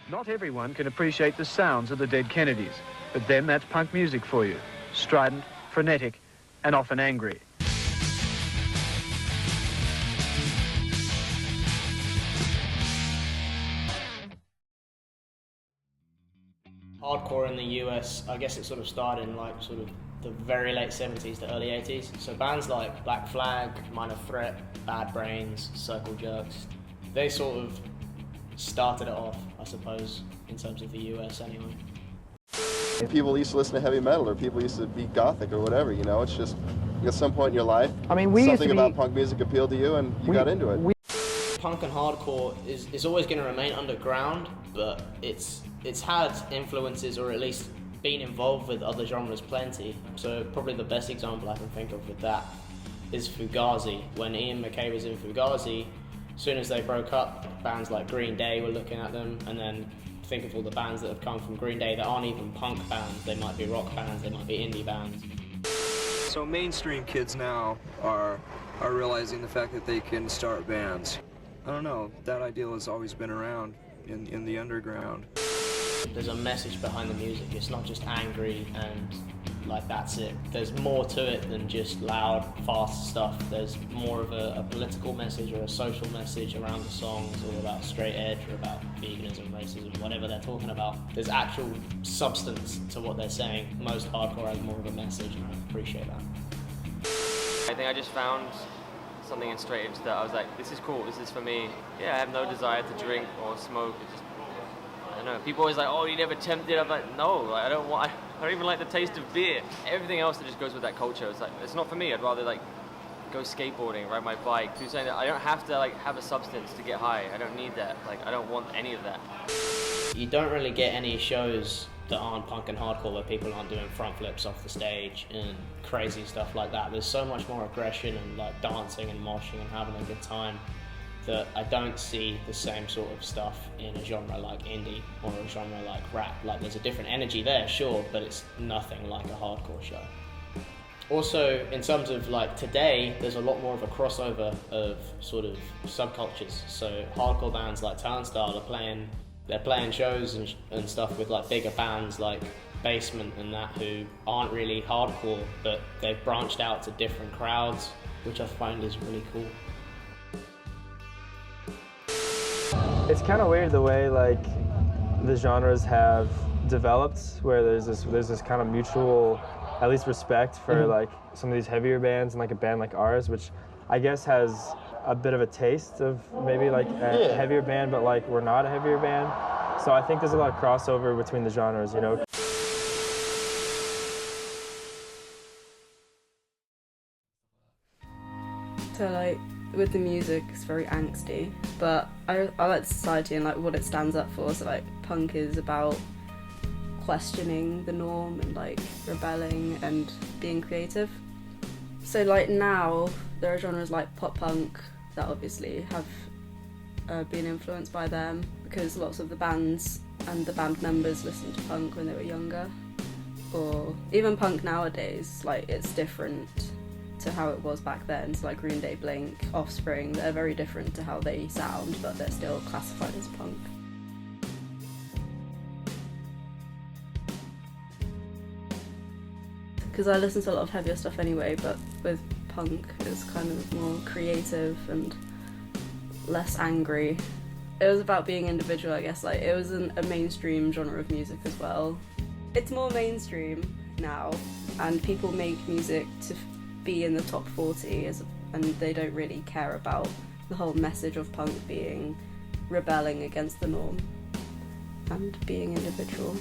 Not everyone can appreciate the sounds of the Dead Kennedys, but then that's punk music for you. Strident, frenetic, and often angry. Hardcore in the US, I guess it sort of started in like sort of the very late 70s to early 80s. So bands like Black Flag, Minor Threat, Bad Brains, Circle Jerks, they sort of started it off, I suppose, in terms of the US anyway. People used to listen to heavy metal, or people used to be gothic or whatever, you know, it's just at some point in your life, something about punk music appealed to you and you got into it. Punk and hardcore is always going to remain underground, but it's had influences, or at least been involved with other genres plenty. So probably the best example I can think of with that is Fugazi. When Ian MacKaye was in Fugazi, as soon as they broke up, bands like Green Day were looking at them, and then think of all the bands that have come from Green Day that aren't even punk bands. They might be rock bands, they might be indie bands. So mainstream kids now are realizing the fact that they can start bands. I don't know, that ideal has always been around in the underground. There's a message behind the music. It's not just angry and like that's it. There's more to it than just loud, fast stuff. There's more of a political message or a social message around the songs, or about straight edge, or about veganism, racism, whatever they're talking about. There's actual substance to what they're saying. Most hardcore has more of a message, and I appreciate that. I think I just found something in straight edge that I was like, this is cool, this is for me. Yeah, I have no desire to drink or smoke. It's just, I don't know. People always like, oh, you never tempted. I'm like, no, I don't even like the taste of beer. Everything else that just goes with that culture, it's like, it's not for me. I'd rather like go skateboarding, ride my bike, do something that I don't have to like have a substance to get high. I don't need that. Like, I don't want any of that. You don't really get any shows that aren't punk and hardcore where people aren't doing front flips off the stage and crazy stuff like that. There's so much more aggression and like dancing and moshing and having a good time that I don't see the same sort of stuff in a genre like indie or a genre like rap. Like, there's a different energy there, sure, but it's nothing like a hardcore show. Also, in terms of like today, there's a lot more of a crossover of sort of subcultures. So hardcore bands like Turnstile they're playing shows and stuff with like bigger bands like Basement and that, who aren't really hardcore, but they've branched out to different crowds, which I find is really cool. It's kind of weird the way like the genres have developed, where there's this kind of mutual, at least respect for like some of these heavier bands and like a band like ours, which I guess has a bit of a taste of maybe like a heavier band, but like we're not a heavier band. So I think there's a lot of crossover between the genres, you know. So like with the music, it's very angsty, but I like the society and like what it stands up for. So like punk is about questioning the norm and like rebelling and being creative. So like now there are genres like pop punk that obviously have been influenced by them, because lots of the bands and the band members listened to punk when they were younger. Or even punk nowadays, like it's different to how it was back then. So like Green Day, Blink, Offspring, they're very different to how they sound, but they're still classified as punk. Because I listen to a lot of heavier stuff anyway, but with punk it's kind of more creative and less angry. It was about being individual, I guess. Like, it was a mainstream genre of music as well. It's more mainstream now, and people make music to be in the top 40, and they don't really care about the whole message of punk being rebelling against the norm and being individual.